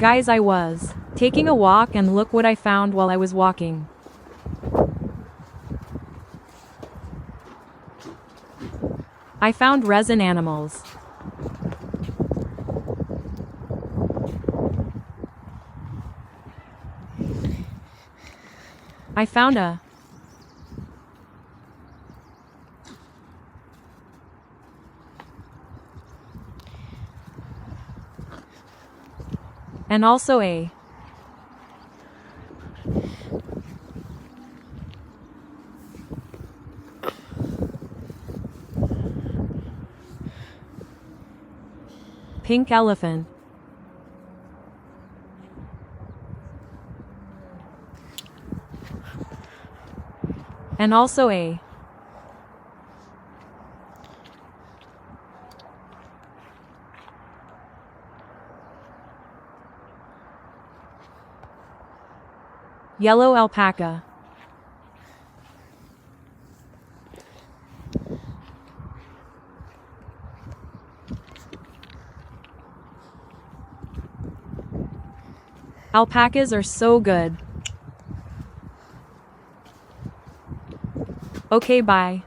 Guys, I was taking a walk and look what I found while I was walking. I found resin animals. I found a and also a pink elephant. And also a yellow alpaca. Alpacas are so good. Okay, bye.